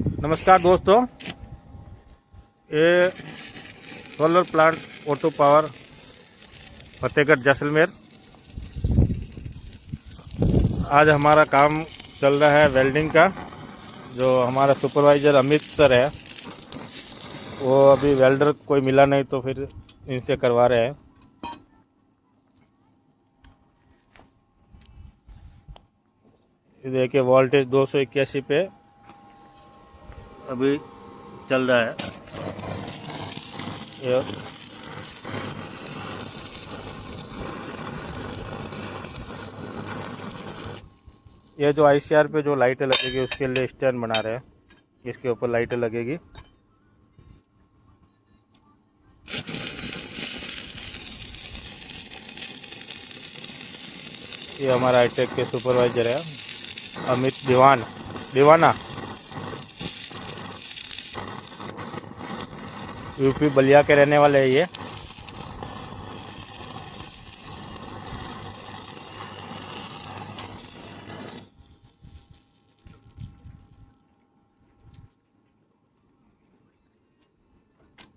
नमस्कार दोस्तों, ये solar plant auto power Fatehgarh Jaisalmer. आज हमारा काम चल रहा है वेल्डिंग का। जो हमारा सुपरवाइज़र अमित सर है, वो अभी वेल्डर कोई मिला नहीं तो फिर इनसे करवा रहे हैं। ये देखिए वोल्टेज 281 पे अभी चल रहा है। ये जो ICR पे जो लाइटें लगेगी उसके लिए स्टैंड बना रहे हैं। इसके ऊपर लाइटें लगेगी। ये हमारा हाईटेक के सुपरवाइजर है अमित दीवाना, यूपी बलिया के रहने वाले हैं ये।